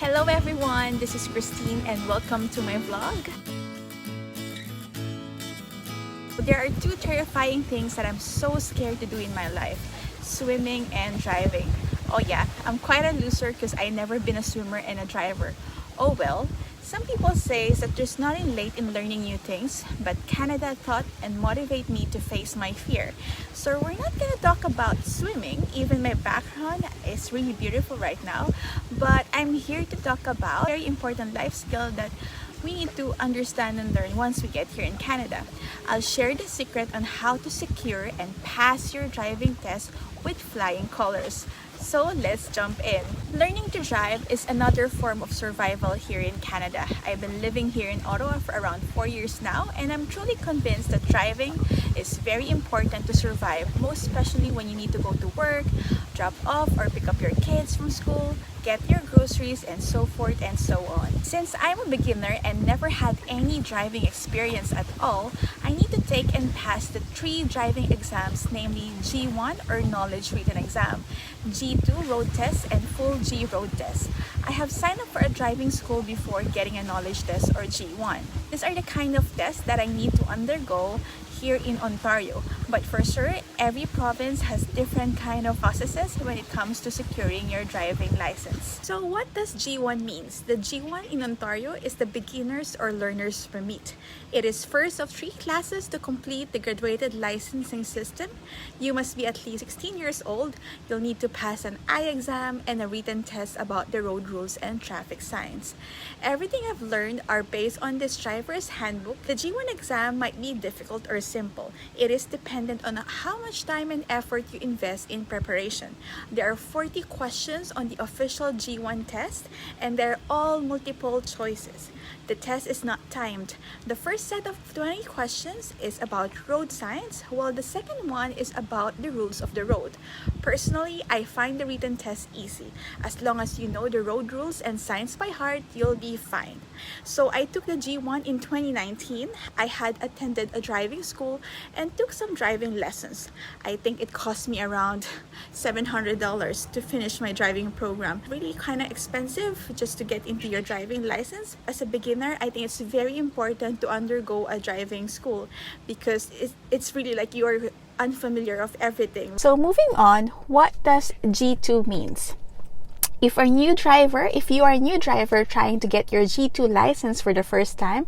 Hello everyone, this is Christine and welcome to my vlog. There are two terrifying things that I'm so scared to do in my life: swimming and driving. Oh yeah, I'm quite a loser because I never been a swimmer and a driver. Oh well, some people say that there's nothing late in learning new things, but Canada taught and motivate me to face my fear. So we're not gonna talk about swimming, even my background is really beautiful right now, but I'm here to talk about a very important life skill that we need to understand and learn once we get here in Canada. I'll share the secret on how to secure and pass your driving test with flying colors. So let's jump in. Learning to drive is another form of survival here in Canada. I've been living here in Ottawa for around 4 years now, and I'm truly convinced that driving is very important to survive, most especially when you need to go to work, drop off or pick up your kids from school, get your groceries, and so forth and so on. Since I'm a beginner and never had any driving experience at all, I need to take and pass the 3 driving exams, namely G1 or Knowledge Written Exam, G2 Road Test, and Full G Road Test. I have signed up for a driving school before getting a knowledge test or G1. These are the kind of tests that I need to undergo here in Ontario, but for sure every province has different kind of processes when it comes to securing your driving license. So what does G1 means? The G1 in Ontario is the beginners or learners permit. It is first of 3 classes to complete the graduated licensing system. You must be at least 16 years old. You'll need to pass an eye exam and a written test about the road rules and traffic signs. Everything I've learned are based on this driver's handbook. The G1 exam might be difficult or simple. It is dependent on how much time and effort you invest in preparation. There are 40 questions on the official G1 test, and they're all multiple choices. The test is not timed. The first set of 20 questions is about road signs, while the second one is about the rules of the road. Personally, I find the written test easy. As long as you know the road rules and signs by heart, you'll be fine. So I took the G1 in 2019. I had attended a driving school and took some driving lessons. I think it cost me around $700 to finish my driving program. Really kind of expensive just to get into your driving license. As a beginner, I think it's very important to undergo a driving school because it's really like you're unfamiliar of everything. So moving on, what does G2 means? If you are a new driver trying to get your G2 license for the first time,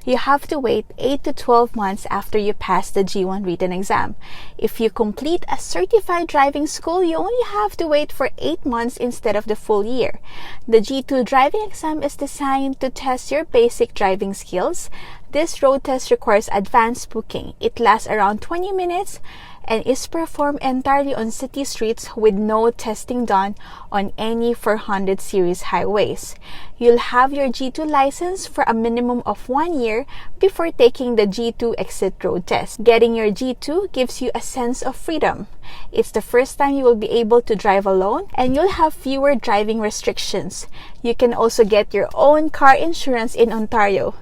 you have to wait 8 to 12 months after you pass the G1 written exam. If you complete a certified driving school, you only have to wait for 8 months instead of the full year. The G2 driving exam is designed to test your basic driving skills. This road test requires advanced booking. It lasts around 20 minutes and is performed entirely on city streets with no testing done on any 400 series highways. You'll have your G2 license for a minimum of 1 year before taking the G2 exit road test. Getting your G2 gives you a sense of freedom. It's the first time you will be able to drive alone, and you'll have fewer driving restrictions. You can also get your own car insurance in Ontario.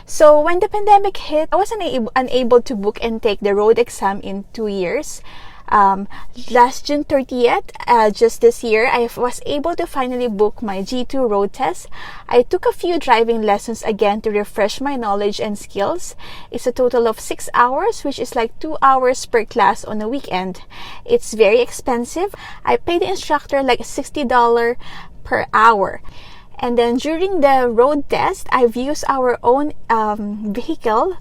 So when the pandemic hit, I was unable to book and take the road exam in 2 years. Last June 30th, just this year, I was able to finally book my G2 road test. I took a few driving lessons again to refresh my knowledge and skills. It's a total of 6 hours, which is like 2 hours per class on a weekend. It's very expensive. I paid the instructor like $60 per hour. And then during the road test, I've used our own vehicle.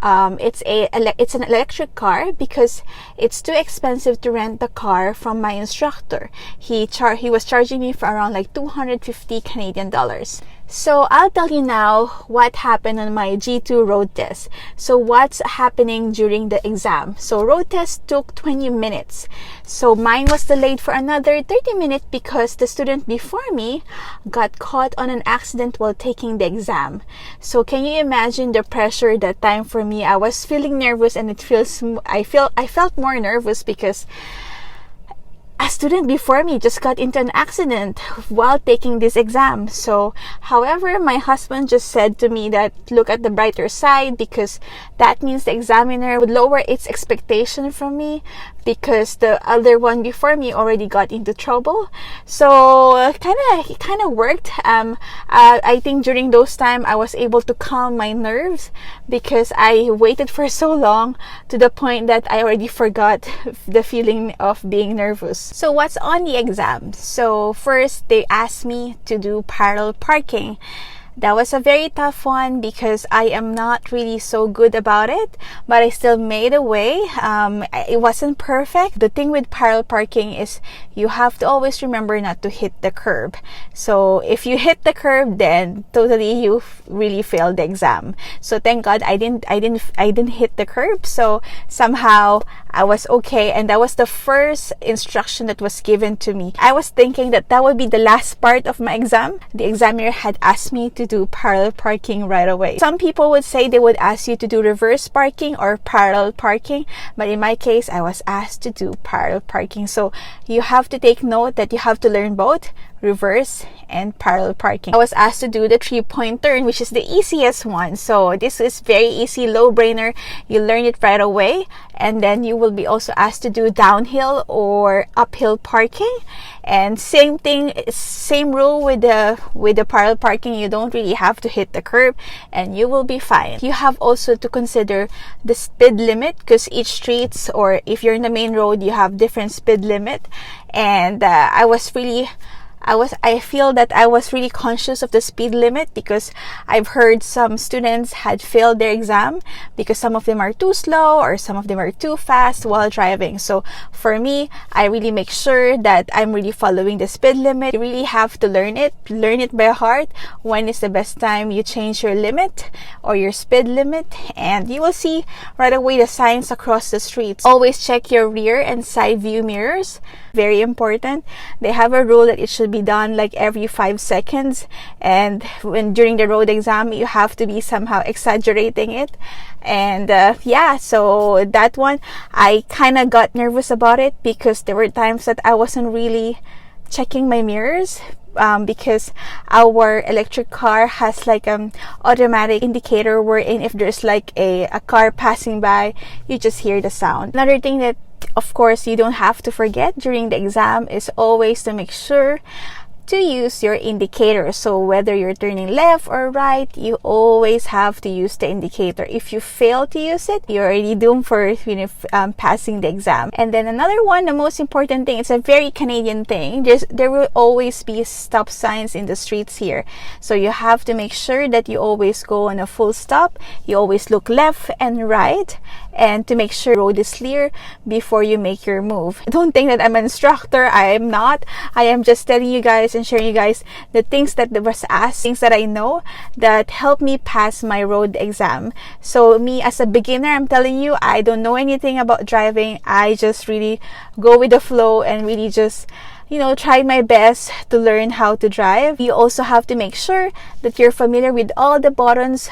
It's an electric car because it's too expensive to rent the car from my instructor. He was charging me for around like 250 Canadian dollars. So I'll tell you now what happened on my G2 road test. So what's happening during the exam? So road test took 20 minutes. So mine was delayed for another 30 minutes because the student before me got caught on an accident while taking the exam. So can you imagine the pressure that time for me? I was feeling nervous, and I felt more nervous because a student before me just got into an accident while taking this exam. So, however, my husband just said to me that look at the brighter side because that means the examiner would lower its expectation from me because the other one before me already got into trouble. So kind of worked. I think during those time I was able to calm my nerves because I waited for so long to the point that I already forgot the feeling of being nervous. So what's on the exam? So first they asked me to do parallel parking. That was a very tough one because I am not really so good about it, but I still made a way. It wasn't perfect. The thing with parallel parking is you have to always remember not to hit the curb. So if you hit the curb, then totally you really failed the exam. So thank God I didn't hit the curb. So somehow I was okay, and that was the first instruction that was given to me. I was thinking that would be the last part of my exam. The examiner had asked me to do parallel parking right away. Some people would say they would ask you to do reverse parking or parallel parking, but in my case I was asked to do parallel parking. So you have to take note that you have to learn both reverse and parallel parking. I was asked to do the 3-point turn, which is the easiest one. So this is very easy, low brainer. You learn it right away, and then you will be also asked to do downhill or uphill parking. And same thing, same rule with the parallel parking. You don't really have to hit the curb and you will be fine. You have also to consider the speed limit, because each streets, or if you're in the main road, you have different speed limit. And I feel that I was really conscious of the speed limit, because I've heard some students had failed their exam because some of them are too slow or some of them are too fast while driving. So for me, I really make sure that I'm really following the speed limit. You really have to learn it by heart. When is the best time you change your limit or your speed limit, and you will see right away the signs across the streets. Always check your rear and side view mirrors. Very important. They have a rule that it should be done like every 5 seconds, and when during the road exam you have to be somehow exaggerating it. And so that one I kind of got nervous about it, because there were times that I wasn't really checking my mirrors, because our electric car has like automatic indicator wherein if there's like a car passing by, you just hear the sound. Another thing that of course you don't have to forget during the exam is always to make sure to use your indicator. So whether you're turning left or right, you always have to use the indicator. If you fail to use it, you're already doomed for passing the exam. And then another one, the most important thing, it's a very Canadian thing. There will always be stop signs in the streets here. So you have to make sure that you always go on a full stop. You always look left and right, and to make sure the road is clear before you make your move. Don't think that I'm an instructor. I am not. I am just telling you guys and sharing you guys the things that was asked, things that I know that helped me pass my road exam. So me as a beginner, I'm telling you, I don't know anything about driving. I just really go with the flow and really just try my best to learn how to drive. You also have to make sure that you're familiar with all the buttons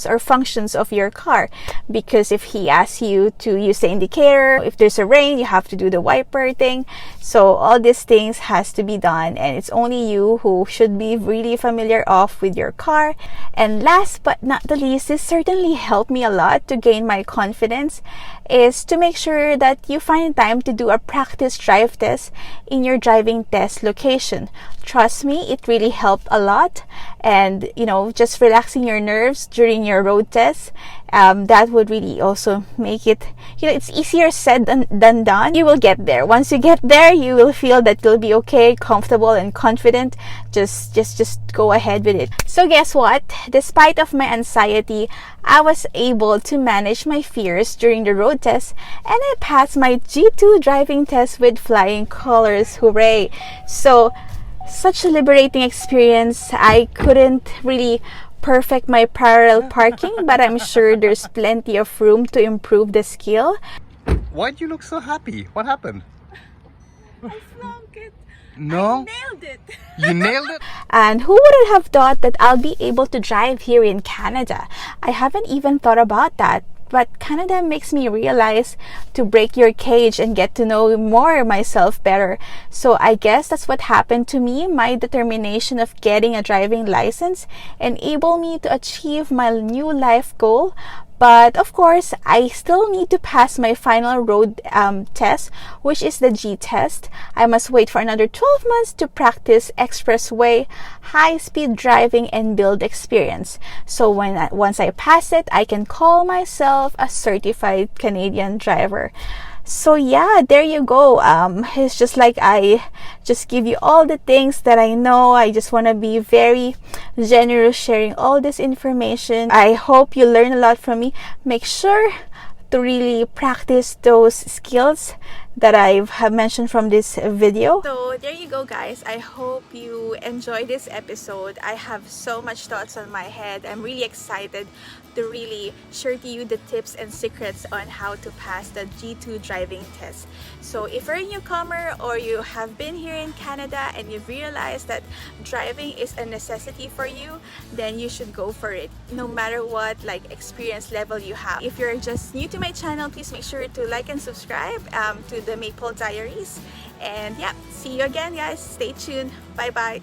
or functions of your car, because if he asks you to use the indicator, if there's a rain, you have to do the wiper thing. So all these things has to be done, and it's only you who should be really familiar with your car. And last but not the least, this certainly helped me a lot to gain my confidence, is to make sure that you find time to do a practice drive test in your driving test location. Trust me, it really helped a lot. And just relaxing your nerves during your road test, that would really also make it, it's easier said than done. You will get there. Once you get there, you will feel that you'll be okay, comfortable and confident. Just go ahead with it. So guess what? Despite of my anxiety, I was able to manage my fears during the road test, and I passed my G2 driving test with flying colors. Hooray! So such a liberating experience. I couldn't really perfect my parallel parking, but I'm sure there's plenty of room to improve the skill. Why do you look so happy? What happened? I flunked it. No? I nailed it. You nailed it? And who would have thought that I'll be able to drive here in Canada? I haven't even thought about that. But Canada makes me realize to break your cage and get to know more myself better. So I guess that's what happened to me. My determination of getting a driving license enabled me to achieve my new life goal, But of course, I still need to pass my final road test, which is the G test. I must wait for another 12 months to practice expressway, high-speed driving, and build experience. So once I pass it, I can call myself a certified Canadian driver. So yeah, there you go. It's just like I just give you all the things that I know. I just want to be very generous sharing all this information. I hope you learn a lot from me. Make sure to really practice those skills that I have mentioned from this video. So there you go, guys. I hope you enjoy this episode. I have so much thoughts on my head. I'm really excited to really share to you the tips and secrets on how to pass the G2 driving test. So if you're a newcomer or you have been here in Canada and you've realized that driving is a necessity for you, then you should go for it, no matter what experience level you have. If you're just new to my channel, please make sure to like and subscribe to the Maple Diaries. And yeah, see you again, guys. Stay tuned. Bye bye.